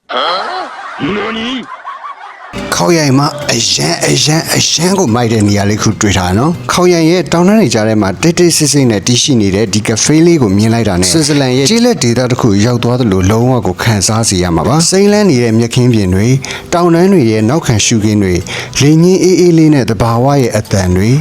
何ခေါရိုင်မှာအရန်ကိုမိုက်တဲ့နေရာလေးခုတွေ့ထားနော်ခေါရိုင်ရဲ့တောင်တန်းတွေကြားထဲမှာတိတ်တိတ်ဆိတ်ဆိတ်နဲ့တည်ရှိနေတဲ့ဒီကဖေးလေးကိုမြင်လိုက်တာနဲ့ဆွစ်ဇာလန်ရဲ့ကျေးလက်ဒေသတစ်ခုရောက်သွားသလိုလုံးဝကိုခံစားစီရမှာပါစိမ့်လန်းနေတဲ့မြက်ခင်းပြင်တွေတောင်တန်းတွေရဲ့နောက်ခံရှုခင်းတွေလေငင်းအေးလေးနဲ့တဘာဝရဲ့အသံတွေ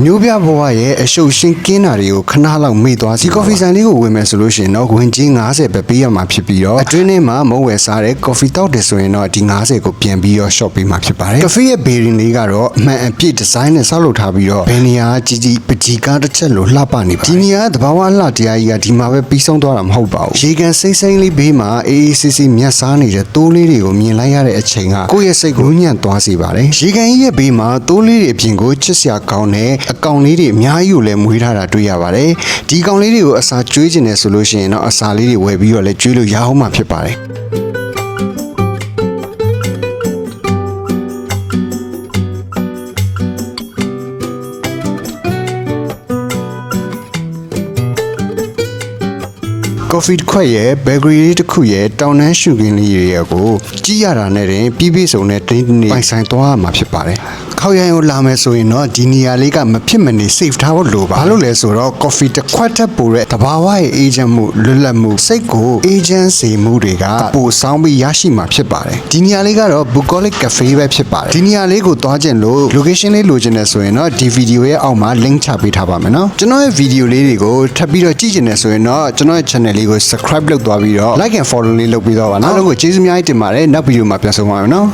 မျိုးပြဘဝရဲ့အရှုပ်ရှင်းကင်းတာတွေကိုခဏလောက်မေ့သွားစီကော်ဖီဆိုင်လေးကိုဝင်မယ်ဆိုလို့ရှိရင်တော့ဝင်ကြီး90ပဲပေးရမှာဖြစ်ပြီးတော့အတွင်းထဲမှာမုံဝယ်စားတဲ့ကော်ဖီတောက်တယ်ဆိုရင်တော့ဒီ90ကိုပြန်ပြီးတော့ shop ပေးမှာဖြစ်ပါတယ်ကဖေးရဲ့ဘေရင်လေးကတော့အမှန်အပြည့်ဒီဇိုင်းနဲ့ဆောက်လုပ်ထားပြီးတော့ဘယ်နေရာကြီးပကြီးကားတစ်ချက်လိုလှပနေပါဒီနေရာကတဘာဝလှတရားကြီးကဒီမှာပဲပြီးဆုံးသွားတာမဟုတ်ပါဘူးရေကန်စိမ့်စိမ့်လေးဘေးမှာအေးအေးဆေးဆေးမြတ်စားနေတဲ့တိုးလေးတွေကိုမြင်လိုက်ရတဲ့အချိန်ကကိုယ့်ရဲ့စိတ်ကိုညံ့သွားစေပါတယ်ရေကန်ကြီးရဲ့ဘေးမှာတိုးလေးတွေအပြင်ကိုချစ်စရာကောင်းတဲ့အကောင်လေးတွေအများကြီးကိုလည်းမွေးထားတာတွေ့ရပါတယ်ဒီကောင်လေးတွေကိုအစာကျွေးခြင်းနဲ့ဆိုလို့ရှိရင်တော့အစာလေးတွေဝယ်ပြီးတော့လည်းကျွေးလို့ရအောင်မှဖြစ်ပါတယ်ကော်ဖီတစ်ခွက်ရဲ့ဘယ်ဂရီလေးတစ်ခုရဲ့တောင်တန်းရှုခင်းလေးတွေကိုကြည့်ရတာနဲ့တင်ပြီးပြည့်စုံတဲ့တင်းတင်းပိုင်ဆိုင်သွားရမှာဖြစ်ပါတယ်ခေါက်ရိုင်းကိုလာမယ်ဆိုရင်တော့ဒီနေရာလေးကမဖြစ်မနေ save ထားဖို့လိုပါဘာလို့လဲဆိုတော့ coffee တစ်ခွက်ထပ်ပိုတဲ့တဘာဝရဲ့ agent မှုလွတ်လပ်မှုစိတ်ကို agent စေမှုတွေကပိုဆောင်းပြီးရရှိမှာဖြစ်ပါတယ်ဒီနေရာလေးကတော့ bucolic cafe ပဲဖြစ်ပါတယ်ဒီနေရာလေးကိုသွားခြင်းလို့ location လေးလိုချင်တယ်ဆိုရင်တော့ဒီ video ရဲ့အောက်မှာ link ချပေးထားပါမယ်နော်ကျွန်တော်ရဲ့ video လေးတွေကိုထပ်ပြီးတော့ကြည့်ချင်တယ်ဆိုရင်တော့ကျွန်တော်ရဲ့ channel လေးကို subscribe လုပ်သွားပြီးတော့ like and follow လေးလုပ်ပြီးတော့ပါနော်အားလုံးကိုကျေးဇူးအများကြီးတင်ပါတယ်နောက် video မှာပြန်ဆုံပါမယ်နော်